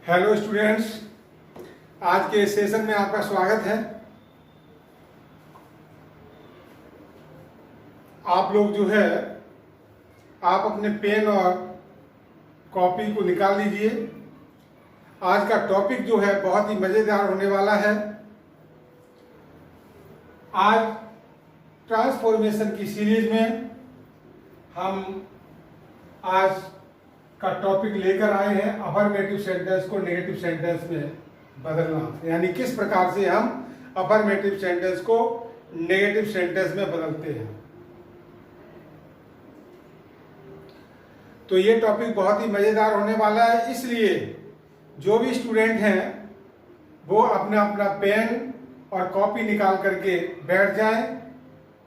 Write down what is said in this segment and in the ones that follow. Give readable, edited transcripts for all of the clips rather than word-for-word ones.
Hello students, आज के session में आपका स्वागत है। आप लोग जो है आप अपने पेन और कॉपी को निकाल लीजिए। आज का टॉपिक जो है बहुत ही मज़ेदार होने वाला है। आज ट्रांसफॉर्मेशन की सीरीज में हम आज का टॉपिक लेकर आए हैं अफर्मेटिव सेंटेंस को नेगेटिव सेंटेंस में बदलना, यानी किस प्रकार से हम अफर्मेटिव सेंटेंस को नेगेटिव सेंटेंस में बदलते हैं। तो ये टॉपिक बहुत ही मज़ेदार होने वाला है, इसलिए जो भी स्टूडेंट हैं वो अपना अपना पेन और कॉपी निकाल करके बैठ जाएं।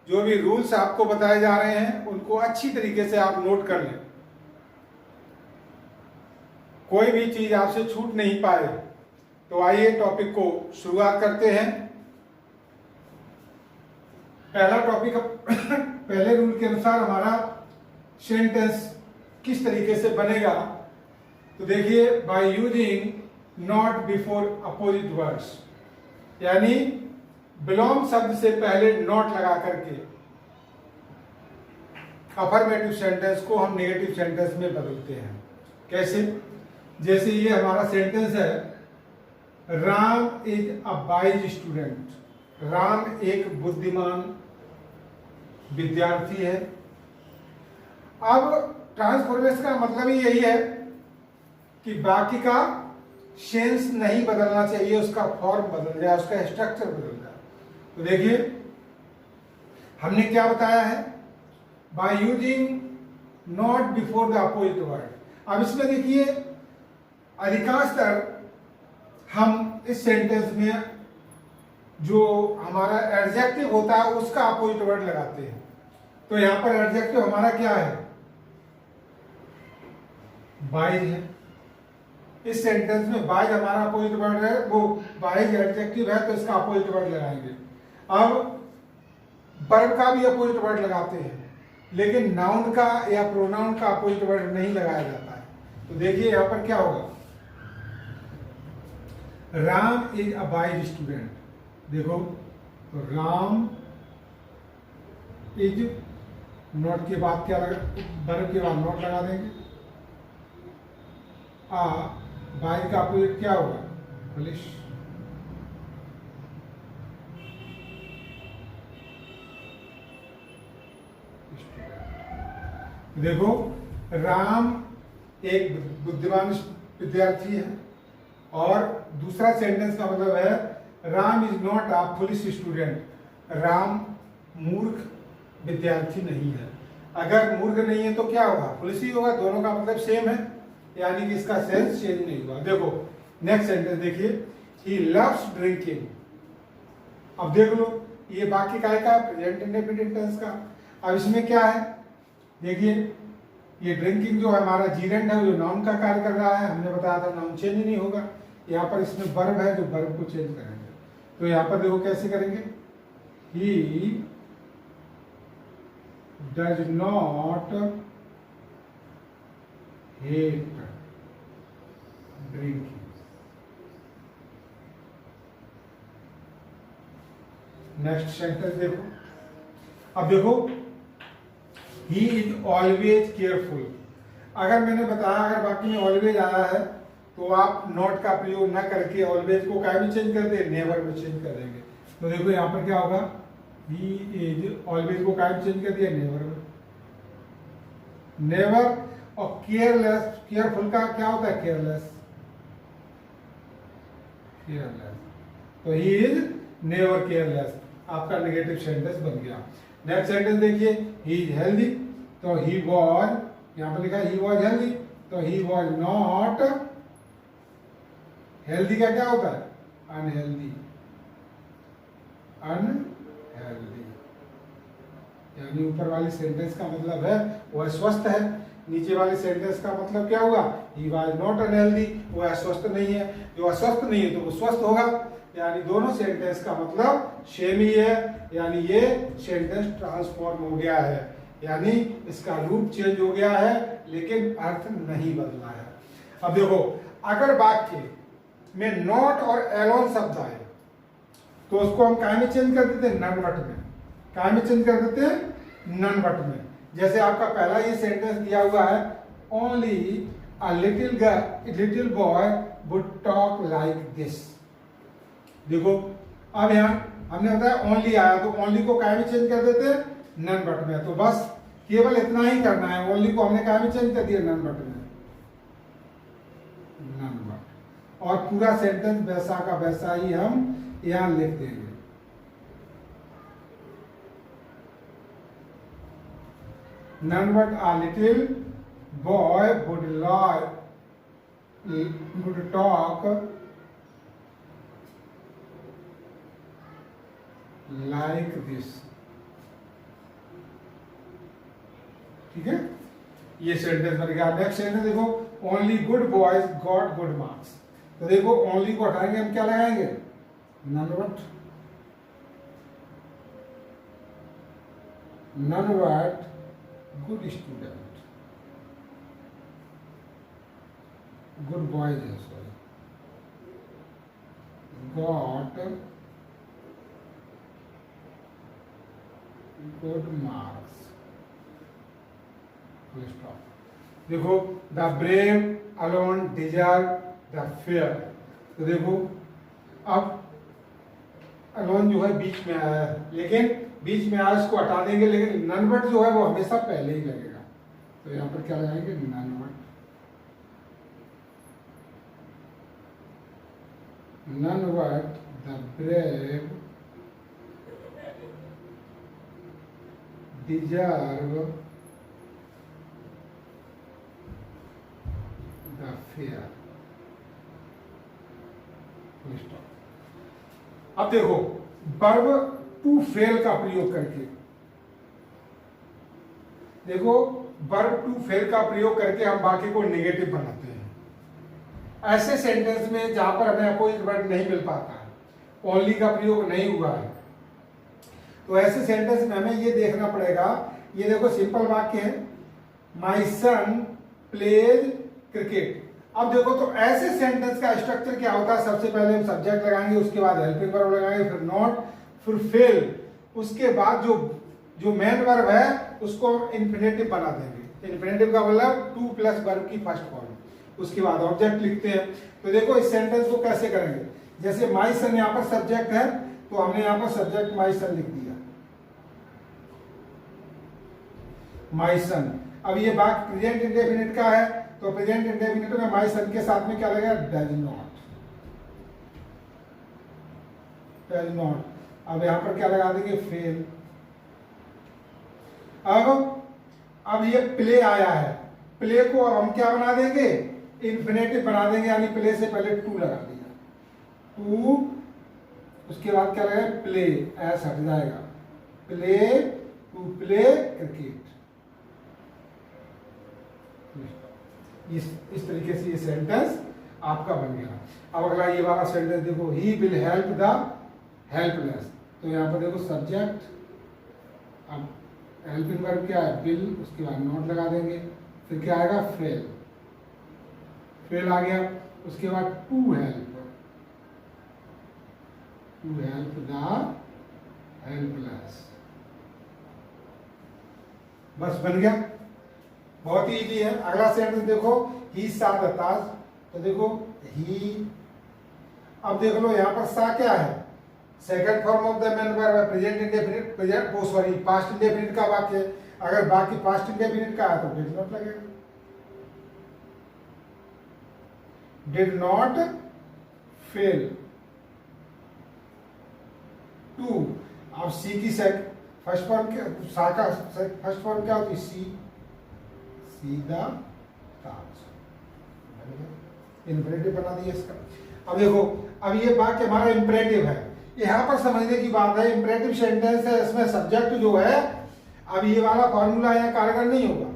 जो भी रूल्स आपको बताए जा रहे हैं उनको अच्छी तरीके से आप नोट कर लें, कोई भी चीज आपसे छूट नहीं पाए। तो आइए टॉपिक को शुरुआत करते हैं। पहला टॉपिक पहले रूल के अनुसार हमारा सेंटेंस किस तरीके से बनेगा, तो देखिए, by using not before opposite words, यानी बिलोंग शब्द से पहले नॉट लगा करके अफर्मेटिव सेंटेंस को हम नेगेटिव सेंटेंस में बदलते हैं। कैसे? जैसे ये हमारा सेंटेंस है, Ram is a wise student. Ram एक बुद्धिमान विद्यार्थी है। अब ट्रांसफॉर्मेशन का मतलब ही यही है कि बाकी का सेंस नहीं बदलना चाहिए, उसका फॉर्म बदल जाए, उसका स्ट्रक्चर बदल जाए। तो देखिए, हमने क्या बताया है, by using not before the opposite word. अब इसमें देखिए, अधिकांशतर हम इस सेंटेंस में जो हमारा एडजेक्टिव होता है उसका अपोजिट वर्ड लगाते हैं। तो यहां पर एडजेक्टिव हमारा क्या है, वाइज है। इस सेंटेंस में वाइज हमारा अपोजिट वर्ड है, वो वाइज एडजेक्टिव है, तो इसका अपोजिट वर्ड लगाएंगे। अब वर्ब का भी अपोजिट वर्ड लगाते हैं, लेकिन नाउन का या प्रोनाउन का अपोजिट वर्ड नहीं लगाया जाता है। तो देखिए यहां पर क्या होगा, Ram is a wise student. देखो, तो राम इज, नॉट के बाद क्या लगा, वर्ब के बाद नॉट लगा देंगे। वाइज का अपोजिट क्या होगा, पुलिस। देखो, राम एक बुद्धिमान विद्यार्थी है, और दूसरा सेंटेंस का मतलब है, Ram is not a foolish student. Ram मूर्ख विद्यार्थी नहीं है। अगर मूर्ख नहीं है तो क्या होगा, फुलिश ही होगा। दोनों का मतलब सेम है, यानी कि इसका सेंस चेंज नहीं हुआ। देखो नेक्स्ट सेंटेंस देखिए, ही लव्स ड्रिंकिंग। अब देख लो, ये बाकी का प्रेजेंट इंडेफिनिट टेंस का। अब इसमें क्या है, देखिए, ये ड्रिंकिंग जो है हमारा जीरेंड है, जो नाउन का कार्य कर रहा है। हमने बताया था नाउन चेंज नहीं होगा। यहाँ पर इसमें वर्ब है, जो वर्ब को चेंज करेंगे। तो यहाँ पर देखो कैसे करेंगे, he does not hate drinking. Next sentence देखो। अब देखो, ही इज ऑलवेज केयरफुल। अगर मैंने बताया, अगर बाकी में ऑलवेज आया है तो आप नॉट का प्रयोग न करके ऑलवेज को क्या में चेंज कर दे, नेवर में चेंज कर देंगे। तो देखो यहाँ पर क्या होगा, ही इज, ऑलवेज को क्या में चेंज कर दिया, नेवर में। नेवर और केयरलेस, केयरफुल का क्या होता है, केयरलेस। केयरलेस, तो ही इज नेवर केयरलेस, आपका नेगेटिव सेंटेंस बन गया। नेक्स्ट सेंटेंस देखिए, ही इज हेल्दी। तो ही वॉज, यहां पर लिखा है ही वॉज हेल्दी, तो ही वॉज नॉट हेल्दी। का क्या होता है, अनहेल्दी। अनहेल्दी, यानी ऊपर वाली सेंटेंस का मतलब है वह स्वस्थ है। नीचे वाले सेंटेंस का मतलब क्या हुआ, ही वॉज नॉट अनहेल्दी, वह अस्वस्थ नहीं है। जो अस्वस्थ नहीं है तो वो स्वस्थ होगा, यानी दोनों सेंटेंस का मतलब सेम ही है। यानी ये सेंटेंस ट्रांसफॉर्म हो गया है, यानी इसका रूप चेंज हो गया है, लेकिन अर्थ नहीं बदला है। अब देखो, अगर वाक्य में नॉट और एलोन शब्द आए तो उसको हम काय में चेंज कर देते हैं, नन बट में। काय में चेंज कर देते हैं, नन बट में। जैसे आपका पहला ये सेंटेंस दिया हुआ है, only a little boy would talk like this. देखो अब यहाँ हमने बताया ओनली आया तो ओनली को काय में चेंज कर देते हैं, नन बट में। तो बस केवल इतना ही करना है, ओनली को हमने काय में चेंज कर दिया, नन बट में, नन बट। और पूरा सेंटेंस वैसा का वैसा ही हम यहां लिख देंगे। None but a little boy would talk like this। ठीक है, ये सेंटेंस बन गया। नेक्स्ट सेंटेंस देखो, only good boys got good marks. तो देखो ओनली को हटाएंगे, हम क्या लगाएंगे, none but good student, good boys है, sorry, got good marks, full stop। देखो the brave alone deserve the fear। तो देखो अब अलोन जो है बीच में आया है, लेकिन बीच में आया इसको हटा देंगे, लेकिन नन बट जो है वो हमेशा पहले ही लगेगा। तो यहाँ पर क्या लगाएंगे, none but, none but the brave deserve the fair. अब देखो वर्ब टू फेल का प्रयोग करके, देखो वर्ब टू फेल का प्रयोग करके हम वाक्य को नेगेटिव बनाते हैं। ऐसे सेंटेंस में जहां पर हमें अपोजिट वर्ड नहीं मिल पाता है, ओनली का प्रयोग नहीं हुआ है, तो ऐसे सेंटेंस में हमें ये देखना पड़ेगा। ये देखो सिंपल वाक्य है, माई सन प्लेज क्रिकेट। अब देखो तो ऐसे सेंटेंस का स्ट्रक्चर क्या होता है, सबसे पहले हम सब्जेक्ट लगाएंगे, उसके बाद हेल्पिंग वर्ब लगाएंगे, फिर नॉट, फिर फेल, उसके बाद जो मेन वर्ब है उसको इंफिनिटिव बना देंगे। इंफिनिटिव का मतलब टू प्लस वर्ब की फर्स्ट फॉर्म, उसके बाद ऑब्जेक्ट लिखते हैं। तो देखो इस सेंटेंस को कैसे करेंगे, जैसे माई सन यहाँ पर सब्जेक्ट है तो हमने यहाँ पर सब्जेक्ट माई सन लिख दिया, माई सन। अब ये बात प्रेजेंट इंडेफिनिट का है, तो प्रेजेंट इंडेफिनिट में माई सन के साथ में क्या लगेगा, डज नॉट, डज नॉट। अब यहां पर क्या लगा देंगे, फेल। अब ये प्ले आया है, प्ले को अब हम क्या बना देंगे, इंफिनिटिव बना देंगे, यानी प्ले से पहले टू लगा दिया, टू, उसके बाद क्या लगेगा, प्ले, ऐसा हट जाएगा, प्ले, टू प्ले क्रिकेट। इस तरीके से ये सेंटेंस आपका बन गया। अब अगला ये वाला सेंटेंस देखो, he will help the helpless. तो यहाँ पर देखो सब्जेक्ट, अब हेल्पिंग वर्ब क्या है, विल, उसके बाद नॉट लगा देंगे, फिर क्या आएगा, फेल, फेल आ गया, उसके बाद to help, to help the helpless. बस बन गया, बहुत ही इजी है। अगला सेंटेंस देखो, ही सा द ताज। तो देखो ही, अब देख लो यहाँ पर सा क्या है, second form of the main verb है, प्रेजेंट इंडेफिनिट, प्रेजेंट वो सॉरी पास्ट इंडेफिनिट का वाक्य है। अगर बाकी पास्ट इंडेफिनिट का है तो डिड नॉट लगेगा, डिड नॉट फेल, टू। अब सी की फर्स्ट फॉर्म क्या, सा का फर्स्ट फॉर्म क्या होती है, सी, सीधा ताज, इंपरेटिव बना दिया इसका। अब देखो, अब ये वाक्य हमारा इंपरेटिव है, यहां पर समझने की बात है, इंपरेटिव सेंटेंस है, इसमें सब्जेक्ट जो है, अब ये वाला फॉर्मूला यहाँ कारगर नहीं होगा,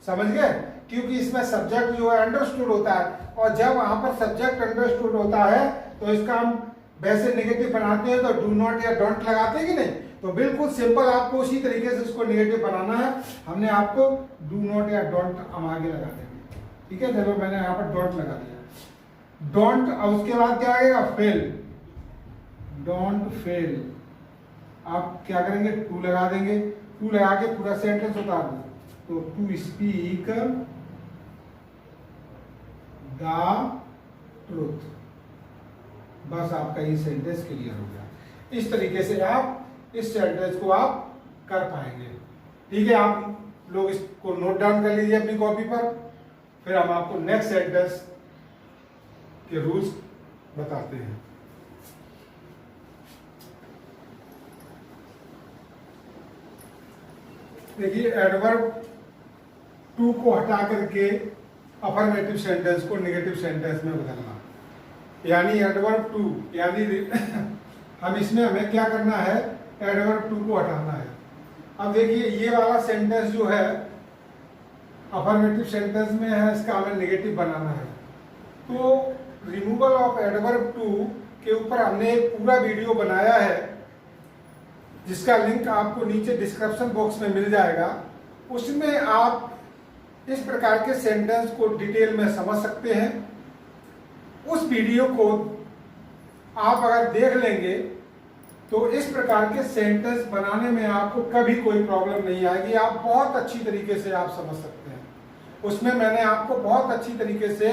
समझ गए, क्योंकि इसमें सब्जेक्ट जो है अंडरस्टूड होता है, और जब वहां पर सब्जेक्ट अंडरस्टूड होता है तो इसका हम वैसे नेगेटिव बनाते हैं तो डू नॉट या डोंट लगाते हैं कि नहीं। तो बिल्कुल सिंपल आपको उसी तरीके से इसको नेगेटिव बनाना है। हमने आपको डू नॉट या डोंट हम आगे लगा देंगे, ठीक है। चलो मैंने यहाँ पर डोंट लगा दिया। डोंट, अब उसके बाद क्या आएगा, फेल, डोंट फेल। आप क्या करेंगे, टू लगा देंगे, टू लगा के पूरा सेंटेंस उतार दो, तो टू स्पीक द ट्रूथ। बस आपका ये सेंटेंस क्लियर हो गया। इस तरीके से आप इस सेंटेंस को आप कर पाएंगे। ठीक है, आप लोग इसको नोट डाउन कर लीजिए अपनी कॉपी पर, फिर हम आपको नेक्स्ट सेंटेंस के रूल्स बताते हैं। देखिए, एडवर्ब टू को हटा करके अफर्मेटिव सेंटेंस को नेगेटिव सेंटेंस में बदलना, यानी एडवर्ब टू, यानी हम इसमें हमें क्या करना है, एडवर्ब टू को हटाना है। अब देखिए, ये वाला सेंटेंस जो है अफर्मेटिव सेंटेंस में है, इसका हमें नेगेटिव बनाना है। तो रिमूवल ऑफ एडवर्ब टू के ऊपर हमने एक पूरा वीडियो बनाया है, जिसका लिंक आपको नीचे डिस्क्रिप्शन बॉक्स में मिल जाएगा। उसमें आप इस प्रकार के सेंटेंस को डिटेल में समझ सकते हैं। उस वीडियो को आप अगर देख लेंगे तो इस प्रकार के सेंटेंस बनाने में आपको कभी कोई प्रॉब्लम नहीं आएगी, आप बहुत अच्छी तरीके से आप समझ सकते हैं। उसमें मैंने आपको बहुत अच्छी तरीके से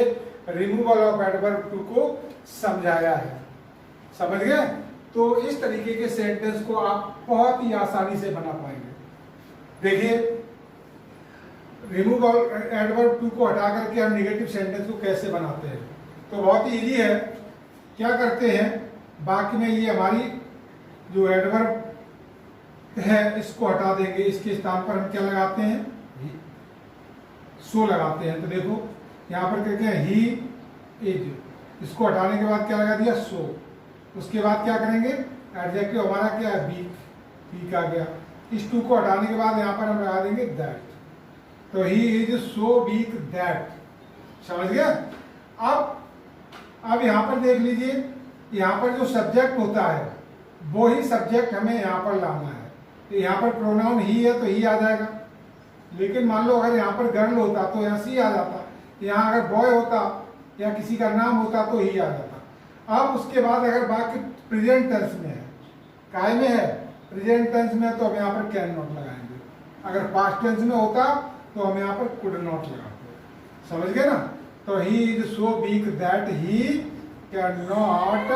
रिमूवल ऑफ एडवर्ब टू को समझाया है, समझ गए? तो इस तरीके के सेंटेंस को आप बहुत ही आसानी से बना पाएंगे। देखिए, रिमूव एडवर्ब टू को हटा करके हम नेगेटिव सेंटेंस को कैसे बनाते हैं, तो बहुत ही इजी है। क्या करते हैं, बाकी में ये हमारी जो एडवर्ब है इसको हटा देंगे, इसके स्थान पर हम क्या लगाते हैं, सो लगाते हैं। तो देखो यहाँ पर कहते हैं ही इज, इसको हटाने के बाद क्या लगा दिया, सो। उसके बाद क्या करेंगे, एडजेक्टिव हमारा क्या है, वीक, वीक आ गया। इस टू को हटाने के बाद यहाँ पर हम लगा देंगे दैट, तो he is so weak that, समझ गया? अब यहाँ पर देख लीजिए, यहाँ पर जो सब्जेक्ट होता है वो ही सब्जेक्ट हमें यहाँ पर लाना है। तो यहाँ पर प्रोनाउन ही है तो ही आ जाएगा, लेकिन मान लो अगर यहाँ पर गर्ल होता तो यहाँ सी आ जाता, यहाँ अगर बॉय होता या किसी का नाम होता तो ही आ जाता। अब उसके बाद अगर बाकी प्रेजेंट टेंस में है, काय में है, प्रेजेंट टेंस में, तो हम यहाँ पर कैन नॉट लगाएंगे। अगर पास्ट टेंस में होता तो हम यहाँ पर कुड नॉट लगाते, समझ गए ना? तो he is so weak that he can not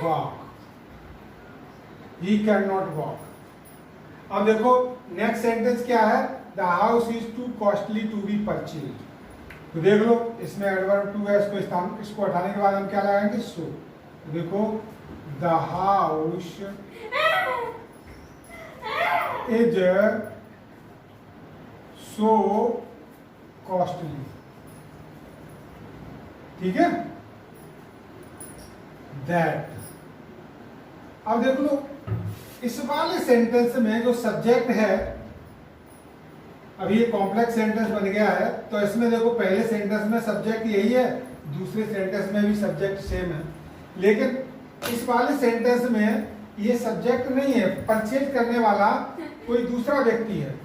walk, he can not walk. अब देखो नेक्स्ट सेंटेंस क्या है, the house is too costly to be purchase. तो देख लो, इसमें एडवर्ब टू है, इसको हटाने के बाद हम क्या लगाएंगे, सो। तो देखो, the house is so costly, ठीक है, दैट। अब देख लो, इस वाले सेंटेंस में जो सब्जेक्ट है, अभी ये कॉम्प्लेक्स सेंटेंस बन गया है, तो इसमें देखो पहले सेंटेंस में सब्जेक्ट यही है, दूसरे सेंटेंस में भी सब्जेक्ट सेम है, लेकिन इस वाले सेंटेंस में ये सब्जेक्ट नहीं है, परचेज करने वाला कोई दूसरा व्यक्ति है,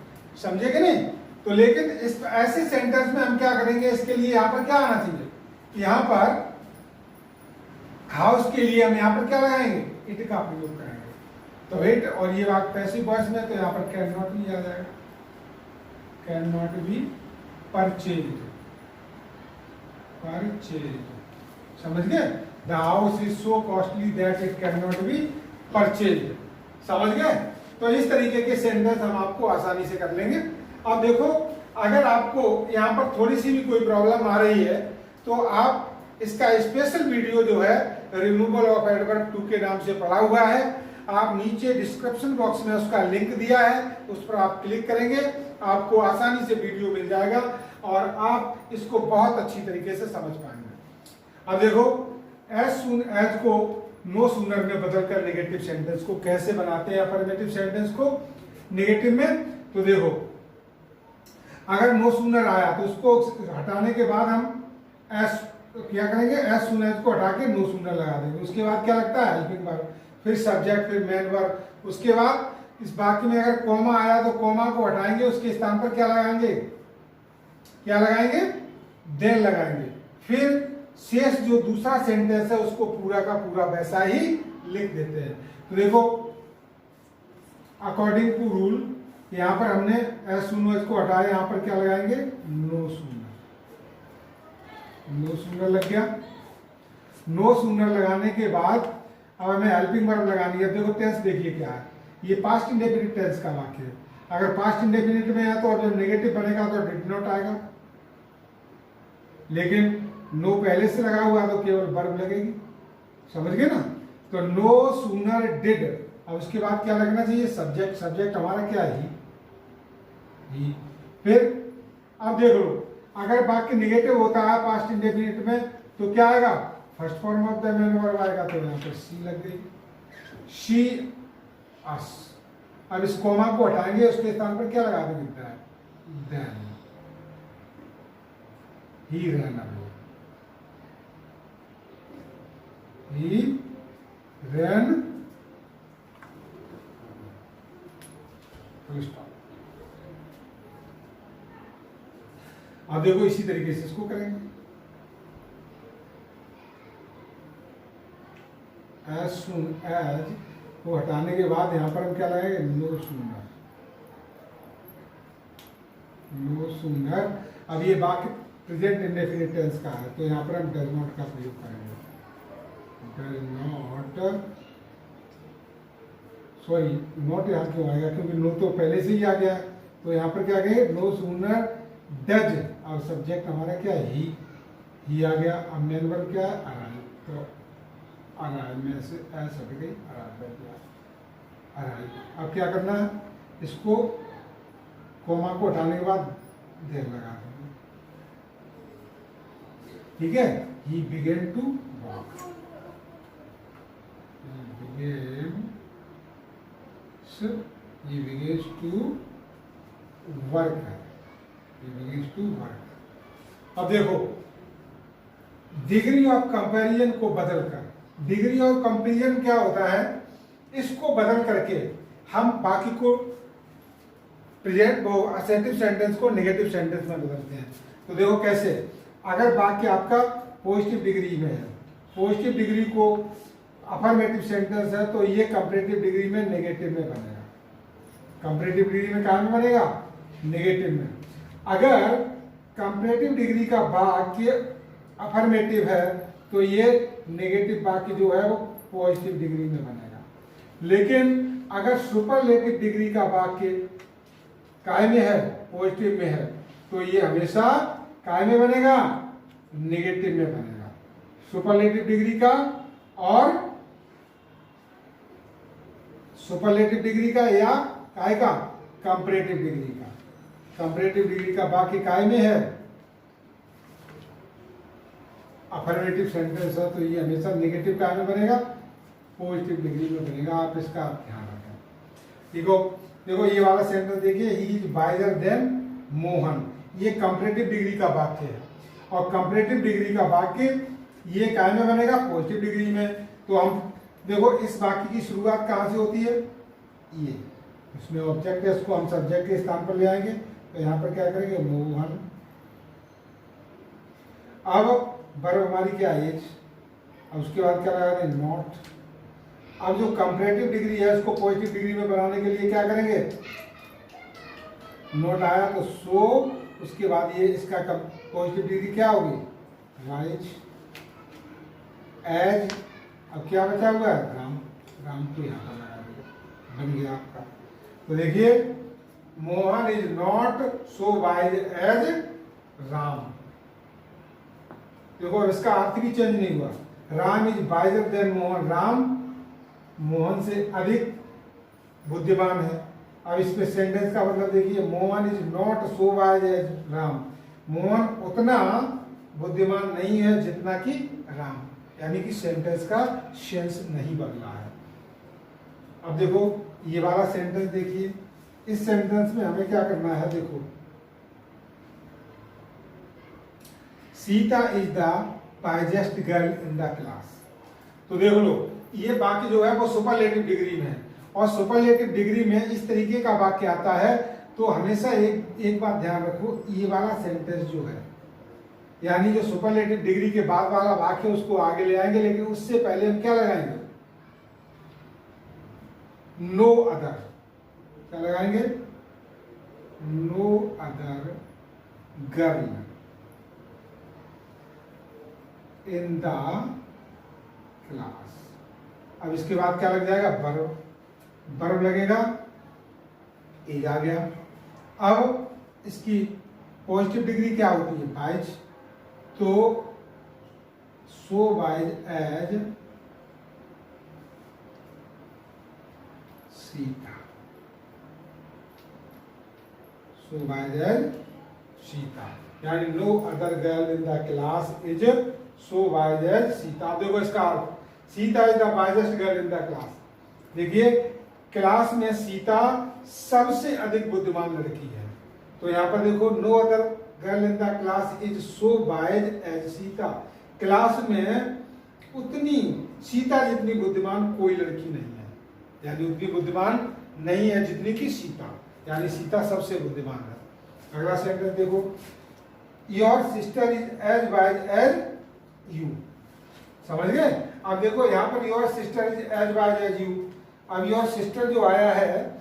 समझे कि नहीं? तो लेकिन इस ऐसे सेंटेंस में हम क्या करेंगे, इसके लिए यहाँ पर क्या आना चाहिए, यहाँ पर हाउस के लिए हम यहाँ पर क्या लगाएंगे, इट का प्रयोग करेंगे। तो इट, और ये बात पैसिव वॉइस में, तो यहाँ पर कैन नॉट भी आ जाएगा, can not be purchase, purchase, समझ गए? The house is so costly that it can not be purchase, समझ गए? तो इस तरीके के सेंटेंस हम आपको आसानी से कर लेंगे। अब देखो, अगर आपको यहाँ पर थोड़ी सी भी कोई प्रॉब्लम आ रही है तो आप इसका स्पेशल वीडियो जो है रिमूवल ऑफ एडवर्ब टू के नाम से पड़ा हुआ है, आप नीचे डिस्क्रिप्शन बॉक्स में उसका लिंक दिया है, उस पर आप क्लिक करेंगे, आपको आसानी से वीडियो मिल जाएगा और आप इसको बहुत अच्छी तरीके से समझ पाएंगे। अब देखो, एज सून एज को नो सूनर में बदलकर नेगेटिव सेंटेंस को कैसे बनाते हैं, अफर्मेटिव सेंटेंस को नेगेटिव में। तो देखो, अगर नो सूनर आया तो उसको हटाने के बाद हम एस क्या करेंगे, एज सून एज को हटा के नो सूनर लगा देंगे। उसके बाद क्या लगता है, हेल्पिंग वर्ब, फिर सब्जेक्ट, फिर मेन वर्ब। उसके बाद इस बाकी में अगर कॉमा आया तो कॉमा को हटाएंगे, उसके स्थान पर क्या लगाएंगे, क्या लगाएंगे, देन लगाएंगे। फिर शेष जो दूसरा सेंटेंस है उसको पूरा का पूरा वैसा ही लिख देते हैं। तो देखो अकॉर्डिंग टू रूल यहां पर हमने एज सून एज को हटाया, यहां पर क्या लगाएंगे, नो सूनर। नो सूनर लग गया। नो सूनर लगाने के बाद अब हमें हेल्पिंग वर्ब लगानी है। देखो टेंस देखिए क्या है, ये पास्ट इंडेफिनिट टेंस का वाक्य है। अगर पास्ट इंडेफिनिट में है तो जब नेगेटिव बनेगा तो डिड नॉट आएगा, लेकिन नो पहले से लगा हुआ तो केवल वर्ब लगेगी। समझ गए ना? तो नो सूनर डिड, अब उसके बाद क्या लगना चाहिए, सब्जेक्ट। सब्जेक्ट हमारा क्या है, ही। फिर अब देख लो, अगर वाक्य नेगेटिव होता है पास्ट इंडेफिनिट में तो क्या आएगा, first form of the main verb आएगा। तो यहाँ पर सी लग गई, शी अस। अब इस कोमा को हटाएंगे, उसके स्थान पर क्या लगा देंगे, देन। ही रैन अवे, ही रैन, फुल स्टॉप। अब देखो इसी तरीके से इसको करेंगे। एज सुन एज को हटाने के बाद यहां पर हम क्या लगाएंगे, नो सूनर। No sooner. अब ये वाक्य प्रेजेंट इंडेफिनिट टेंस का है तो यहां पर हम डज नॉट का प्रयोग करेंगे। डज नॉट, सॉरी नॉट यहां क्यों आएगा, क्योंकि नो तो पहले से ही आ गया है। तो यहां पर क्या कहेंगे, नो सूनर डज। अब सब्जेक्ट हमारा क्या है, ही आ गया। अब मेन वर्ब क्या है, अराइव। तो अराइव में से एस हट गई, अराइव कर दिया, अराइव। अब क्या करना है, इसको कोमा को हटाने के बाद देर लगा देंगे। ठीक है, he begin to walk, he begins to work है, he begins to work। अब देखो डिग्री ऑफ कंपैरिजन को बदलकर, डिग्री ऑफ कंपैरिजन क्या होता है, इसको बदल करके हम बाकी को प्रेजेंट वो असेंटिव सेंटेंस को नेगेटिव सेंटेंस में बदलते हैं। तो देखो कैसे, अगर वाक्य आपका पॉजिटिव डिग्री में है, पॉजिटिव डिग्री को अफर्मेटिव सेंटेंस है तो ये कंपैरेटिव डिग्री में नेगेटिव में बनेगा। कंपैरेटिव डिग्री में कहां में बनेगा, नेगेटिव में। अगर कंपैरेटिव डिग्री का वाक्य अफर्मेटिव है तो ये नेगेटिव वाक्य जो है वो पॉजिटिव डिग्री में बनेगा। लेकिन अगर सुपरलेटिव डिग्री का वाक्य काय में है, पॉजिटिव में है, तो ये हमेशा काय में बनेगा, नेगेटिव में बनेगा। सुपरलेटिव डिग्री का और सुपरलेटिव डिग्री का या काय का, कंपैरेटिव डिग्री का। कंपैरेटिव डिग्री का वाक्य काय में है, अफर्मेटिव सेंटेंस है, तो ये हमेशा नेगेटिव काय में बनेगा, पॉजिटिव डिग्री में बनेगा। आप इसका ध्यान रखें। देखो देखो ये वाला सेंटेंस देखिए, he is wiser than Mohan, ये कंपैरेटिव डिग्री का वाक्य है। और कंपैरेटिव डिग्री का वाक्य ये काय में बनेगा, पॉजिटिव डिग्री में। तो हम देखो इस वाक्य की शुरुआत कहां से होती है, ये इसमें ऑब्जेक्ट है, इसको हम सब्जेक्ट के स्थान पर ले आएंगे। तो यहां पर क्या करेंगे, मोहन। अब वर्ब हमारी क्या है, एज। अब उसके बाद क्या लगा दें, नॉट। अब जो कंपैरेटिव डिग्री है उसको पॉजिटिव डिग्री में बनाने के लिए क्या करेंगे, नॉट आया तो सो, उसके बाद ये इसका पॉजिटिव डिग्री क्या होगी, राइज, एज। अब क्या बचा हुआ है, राम। राम को यहाँ पर लगा दिया, बन गया आपका। तो देखिए Mohan is not so wise as Ram. देखो इसका अर्थ भी चेंज नहीं हुआ, Ram is wiser than Mohan, Ram Mohan से अधिक बुद्धिमान है। अब इसमें सेंटेंस का मतलब देखिए, Mohan is not so wise as Ram, Mohan उतना बुद्धिमान नहीं है जितना कि राम, यानी कि सेंटेंस का सेंस नहीं बदला है। अब देखो ये वाला सेंटेंस देखिए, इस सेंटेंस में हमें क्या करना है, देखो Sita is the wisest girl in the class. तो देख लो ये वाक्य जो है वो सुपरलेटिव डिग्री में है, और सुपरलेटिव डिग्री में इस तरीके का वाक्य आता है तो हमेशा एक बात ध्यान रखो, ये वाला सेंटेंस जो है यानी जो सुपरलेटिव डिग्री के बाद वाला वाक्य उसको आगे ले आएंगे, लेकिन उससे पहले हम क्या लगाएंगे? No other. क्या लगाएंगे? No other girl in the class. अब इसके बाद क्या लग जाएगा? वर्ब। वर्ब लगेगा, इज आ गया। अब इसकी पॉजिटिव डिग्री क्या होती है? बाइज। तो so wise as Sita. So wise as Sita, यानी no other girl in the class is so wise as Sita. देखो इसका अर्थ, Sita is the wisest girl in the class. देखिए क्लास में सीता सबसे अधिक बुद्धिमान लड़की है। तो यहाँ पर देखो no other girl in the class is so wise as Sita. Class में उतनी सीता जितनी बुद्धिमान कोई लड़की नहीं है, यानी उतनी बुद्धिमान नहीं है जितनी की सीता, यानी सीता सबसे बुद्धिमान है। अगला सेंटेंस देखो, your sister is as wise as you. समझ गए? अब देखो यहाँ पर your sister is as wise as you. अब योर सिस्टर जो आया है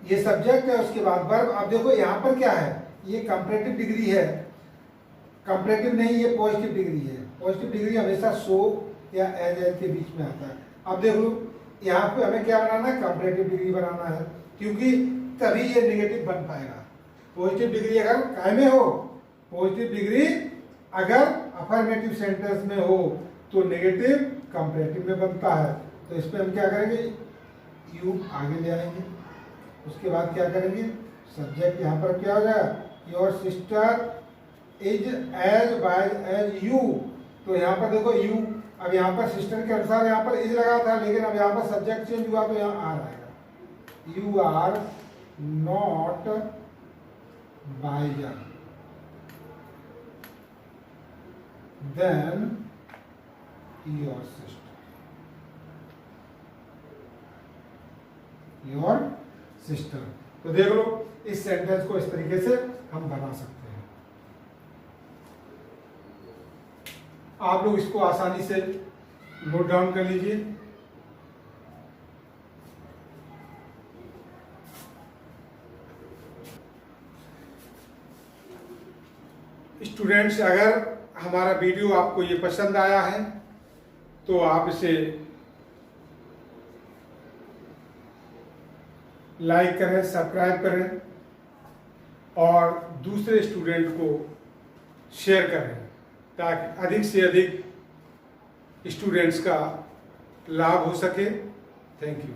ये सब्जेक्ट है, उसके बाद वर्ब। अब देखो यहाँ पर क्या है? ये कंपैरेटिव डिग्री है, कंपैरेटिव नहीं, ये पॉजिटिव डिग्री है। पॉजिटिव डिग्री हमेशा सो या एज के बीच में आता है। अब देख लो यहाँ पे हमें क्या बनाना है? कंपैरेटिव डिग्री बनाना है, क्योंकि तभी ये नेगेटिव बन पाएगा। पॉजिटिव डिग्री अगर काय में हो, पॉजिटिव डिग्री अगर अफर्मेटिव सेंटेंस में हो तो नेगेटिव कंपैरेटिव में बनता है। तो इस पर हम क्या करेंगे? यू आगे ले आएंगे। उसके बाद क्या करेंगे? सब्जेक्ट यहाँ पर क्या हो जाएगा? Your sister is as wise as you. तो यहाँ पर देखो यू, अब यहाँ पर सिस्टर के अनुसार यहाँ पर इज लगा था, लेकिन अब यहाँ पर सब्जेक्ट चेंज हुआ तो यहाँ आर आएगा। You are not wiser than your sister. Your sister. तो देख लो इस सेंटेंस को इस तरीके से हम बना सकते हैं। आप लोग इसको आसानी से नोट डाउन कर लीजिए। स्टूडेंट्स, अगर हमारा वीडियो आपको ये पसंद आया है तो आप इसे लाइक करें, सब्सक्राइब करें और दूसरे स्टूडेंट को शेयर करें, ताकि अधिक से अधिक स्टूडेंट्स का लाभ हो सके। Thank you.